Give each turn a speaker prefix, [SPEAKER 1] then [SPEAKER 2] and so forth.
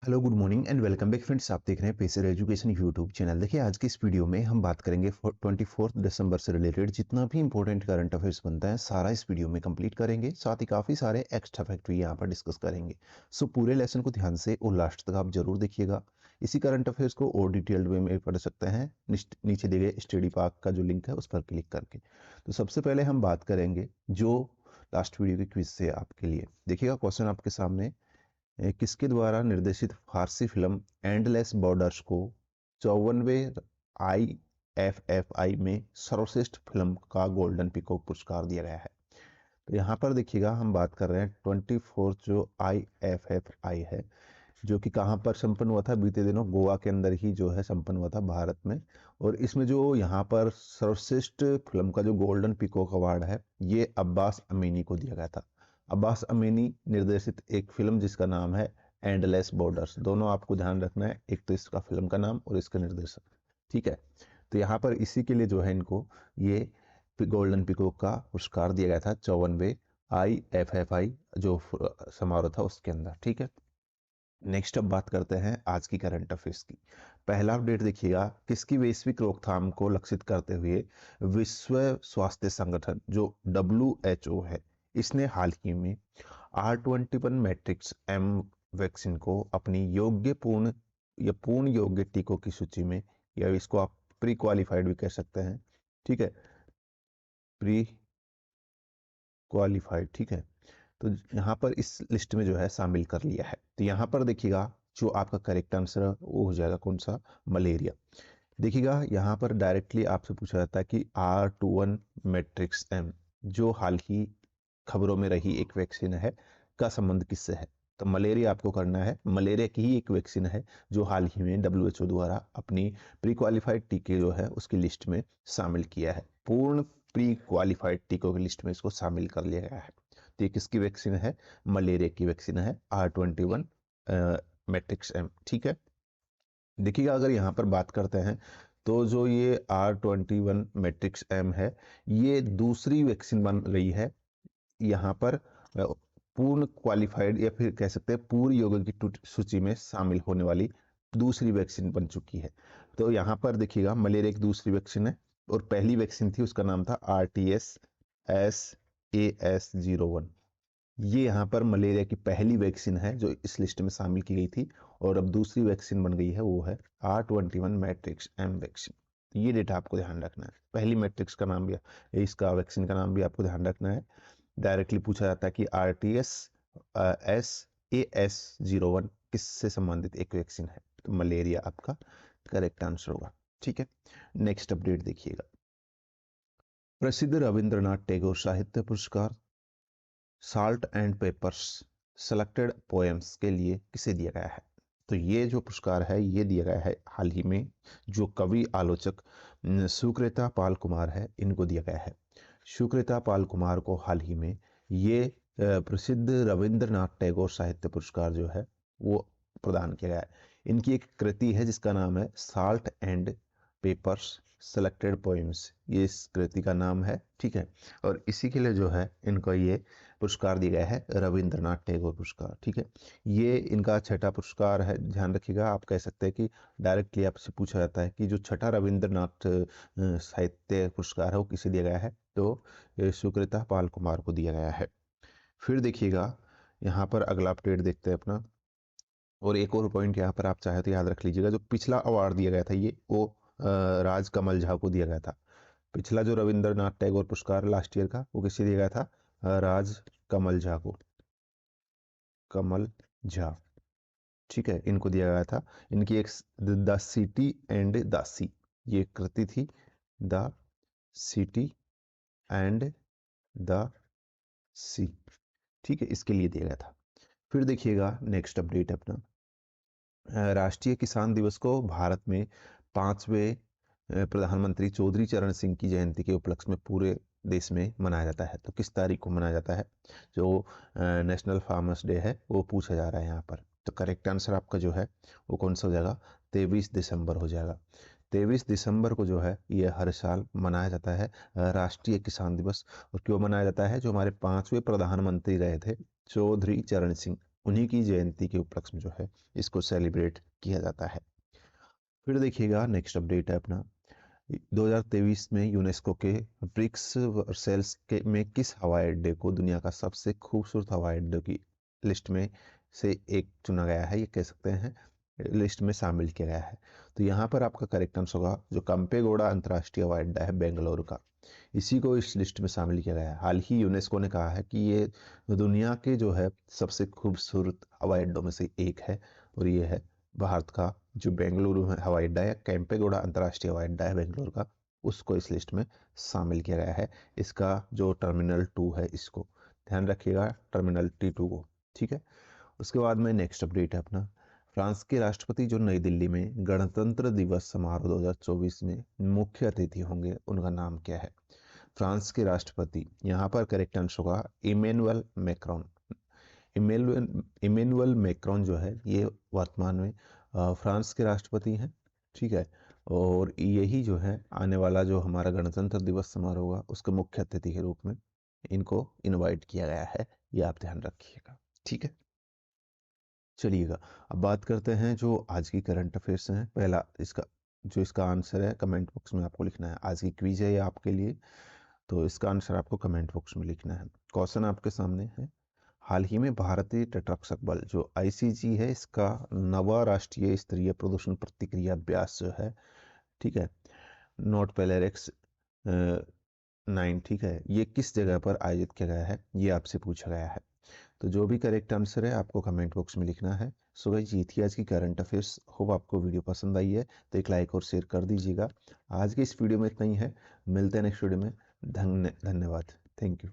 [SPEAKER 1] Hello good morning and welcome back friends. आप देख रहे हैं पेसर एजुकेशन यूट्यूब चैनल। देखिए आज की इस वीडियो में हम बात करेंगे 24 दिसंबर से रिलेटेड जितना भी इंपॉर्टेंट करंट अफेयर्स बनता है सारा इस वीडियो में कंप्लीट करेंगे। साथ ही काफ़ी सारे एक्स्ट्रा फैक्ट भी यहाँ पर डिस्कस करेंगे। सो पूरे लेसन को ध्यान से और लास्ट तक आप जरूर देखिएगा। इसी करंट अफेयर्स को और डिटेल्ड वे में पढ़ सकते हैं नीचे दिए गए स्टडी पार्क का जो लिंक है उस पर क्लिक करके। तो सबसे पहले हम बात करेंगे जो लास्ट वीडियो के क्विज से आपके लिए। देखिएगा क्वेश्चन आपके सामने, किसके द्वारा निर्देशित फारसी फिल्म एंडलेस बॉर्डर्स को 54वें IFFI में सर्वश्रेष्ठ फिल्म का गोल्डन पीकॉक पुरस्कार दिया गया है। तो यहाँ पर देखिएगा हम बात कर रहे हैं 24 जो IFFI है जो कि कहाँ पर संपन्न हुआ था, बीते दिनों गोवा के अंदर ही जो है संपन्न हुआ था भारत में। और इसमें जो यहाँ पर सर्वश्रेष्ठ फिल्म का जो गोल्डन पीकॉक अवार्ड है ये अब्बास अमीनी को दिया गया था। अब्बास अमीनी निर्देशित एक फिल्म जिसका नाम है एंडलेस बॉर्डर्स। दोनों आपको ध्यान रखना है, एक तो इसका फिल्म का नाम और इसका निर्देशक, ठीक है। तो यहाँ पर इसी के लिए जो है इनको ये गोल्डन पीकॉक का पुरस्कार दिया गया था 54वें IFFI जो समारोह था उसके अंदर, ठीक है। नेक्स्ट अब बात करते हैं आज की करंट अफेयर्स की। पहला अपडेट देखिएगा, किसकी वैश्विक रोकथाम को लक्षित करते हुए विश्व स्वास्थ्य संगठन जो WHO है इसने हाल ही में R21 मैट्रिक्स M वैक्सीन को अपनी योग्य पूर्ण या पूर्ण योग्य टीकों की सूची में, या इसको आप प्री क्वालिफाइड भी कह सकते हैं, ठीक है, प्री क्वालिफाइड, ठीक है। तो यहाँ पर इस लिस्ट में जो है शामिल कर लिया है। तो यहाँ पर देखिएगा जो आपका करेक्ट आंसर है वो हो जाएगा कौन सा, मलेरिया। देखिएगा यहाँ पर डायरेक्टली आपसे पूछा जाता है कि R21 मैट्रिक्स M जो हाल ही खबरों में रही एक वैक्सीन है का संबंध किससे है। तो मलेरिया आपको करना है, मलेरिया की ही एक वैक्सीन है जो हाल ही में WHO द्वारा अपनी प्री क्वालिफाइड टीके जो है उसकी लिस्ट में शामिल किया है। पूर्ण प्री क्वालिफाइड टीकों की लिस्ट में इसको शामिल कर लिया गया है। तो ये किसकी वैक्सीन है, मलेरिया की वैक्सीन है R21 मैट्रिक्स M, ठीक है। देखिएगा अगर यहाँ पर बात करते हैं तो जो ये R21 मैट्रिक्स M है ये दूसरी वैक्सीन बन रही है यहाँ पर पूर्ण क्वालिफाइड या फिर कह सकते हैं पूर्ण योग्य की सूची में शामिल होने वाली दूसरी वैक्सीन बन चुकी है। तो यहाँ पर देखिएगा मलेरिया की दूसरी वैक्सीन है और पहली वैक्सीन थी उसका नाम था RTS-AS01। ये यहाँ पर मलेरिया की पहली वैक्सीन है जो इस लिस्ट में शामिल की गई थी, और अब दूसरी वैक्सीन बन गई है वो है R21 मैट्रिक्स M वैक्सीन। ये डेटा आपको ध्यान रखना है, पहली मैट्रिक्स का नाम भी, इसका वैक्सीन का नाम भी आपको ध्यान रखना है। डायरेक्टली पूछा जाता है कि RTS-AS01 किससे संबंधित एक वैक्सीन है, तो मलेरिया आपका करेक्ट आंसर होगा, ठीक है। नेक्स्ट अपडेट देखिएगा, प्रसिद्ध रविंद्रनाथ टैगोर साहित्य पुरस्कार salt and papers selected poems के लिए किसे दिया गया है। तो ये जो पुरस्कार है ये दिया गया है हाल ही में जो कवि आलोचक सुकृता पाल कुमार है इनको दिया गया है। सुकृता पाल कुमार को हाल ही में ये प्रसिद्ध रविंद्रनाथ टैगोर साहित्य पुरस्कार जो है वो प्रदान किया गया है। इनकी एक कृति है जिसका नाम है salt and papers selected poems, ये इस कृति का नाम है, ठीक है। और इसी के लिए जो है इनको ये पुरस्कार दिया गया है रविंद्रनाथ टैगोर पुरस्कार, ठीक है। ये इनका छठा पुरस्कार है, ध्यान रखिएगा। आप कह सकते हैं कि डायरेक्टली आपसे पूछा जाता है कि जो छठा रविंद्रनाथ साहित्य पुरस्कार है वो किसे दिया गया है, तो सुकृता पाल कुमार को दिया गया है। फिर देखिएगा यहाँ पर अगला अपडेट देखते हैं अपना, और एक और पॉइंट यहाँ पर आप चाहे तो याद रख लीजिएगा, जो पिछला अवार्ड दिया गया था ये वो राज कमल झा को दिया गया था। पिछला जो रविंद्रनाथ टैगोर पुरस्कार लास्ट ईयर का वो किसे दिया गया था, राज कमल झा को, कमल झा, ठीक है, इनको दिया गया था। इनकी एक द सिटी एंड द सी ये कृति थी, द सिटी एंड द सी, ठीक है, इसके लिए दिया गया था। फिर देखिएगा नेक्स्ट अपडेट अपना, राष्ट्रीय किसान दिवस को भारत में 5वें प्रधानमंत्री चौधरी चरण सिंह की जयंती के उपलक्ष्य में पूरे देश में मनाया जाता है। तो किस तारीख को मनाया जाता है, जो नेशनल फार्मर्स डे है वो पूछा जा रहा है यहाँ पर। तो करेक्ट आंसर आपका जो है वो कौन सा हो जाएगा, 23 दिसंबर हो जाएगा। 23 दिसंबर को जो है ये हर साल मनाया जाता है राष्ट्रीय किसान दिवस। और क्यों मनाया जाता है, जो हमारे 5वें प्रधानमंत्री रहे थे चौधरी चरण सिंह, उन्हीं की जयंती के उपलक्ष्य में जो है इसको सेलिब्रेट किया जाता है। फिर देखिएगा नेक्स्ट अपडेट है अपना 2023 में यूनेस्को के ब्रिक्स वर्सेल्स के में किस हवाई अड्डे को दुनिया का सबसे खूबसूरत हवाई अड्डे की लिस्ट में से एक चुना गया है, ये कह सकते हैं लिस्ट में शामिल किया गया है। तो यहाँ पर आपका करेक्ट आंसर होगा जो केम्पेगौड़ा अंतर्राष्ट्रीय हवाई अड्डा है बेंगलुरु का, इसी को इस लिस्ट में शामिल किया गया है। हाल ही यूनेस्को ने कहा है कि ये दुनिया के जो है सबसे खूबसूरत हवाई अड्डों में से एक है, और ये है भारत का जो बेंगलुरु में हवाई अड्डा है, केम्पेगौड़ा अंतर्राष्ट्रीय हवाई अड्डा है बेंगलुरु का, उसको इस लिस्ट में शामिल किया गया है। इसका जो टर्मिनल 2 है इसको ध्यान रखिएगा, टर्मिनल T2 को, ठीक है। उसके बाद में नेक्स्ट अपडेट है अपना फ्रांस के राष्ट्रपति जो नई दिल्ली में गणतंत्र दिवस समारोह 2024 में मुख्य अतिथि होंगे, उनका नाम क्या है? फ्रांस के राष्ट्रपति, यहाँ पर करेक्ट आंसर होगा इमैनुअल मैक्रोन। इमैनुअल मैक्रोन जो है ये वर्तमान में फ्रांस के राष्ट्रपति हैं, ठीक है। और यही जो है आने वाला जो हमारा गणतंत्र दिवस समारोह होगा उसके मुख्य अतिथि के रूप में इनको इनवाइट किया गया है, ये आप ध्यान रखिएगा, ठीक है। चलिएगा अब बात करते हैं जो आज की करंट अफेयर्स हैं। पहला इसका आंसर है कमेंट बॉक्स में आपको लिखना है। आज की क्विज है ये आपके लिए, तो इसका आंसर आपको कमेंट बॉक्स में लिखना है। क्वेश्चन आपके सामने है, हाल ही में भारतीय तटरक्षक बल जो ICG है इसका नवा राष्ट्रीय स्तरीय प्रदूषण प्रतिक्रिया अभ्यास जो है, ठीक है, नोट पेलेरिक्स 9, ठीक है, ये किस जगह पर आयोजित किया गया है, ये आपसे पूछा गया है। तो जो भी करेक्ट आंसर है आपको कमेंट बॉक्स में लिखना है। सो गाइस ये थी आज की करंट अफेयर्स। होप आपको वीडियो पसंद आई है तो एक लाइक और शेयर कर दीजिएगा। आज की इस वीडियो में इतना ही है, मिलते हैं नेक्स्ट वीडियो में। धन्यवाद, थैंक यू।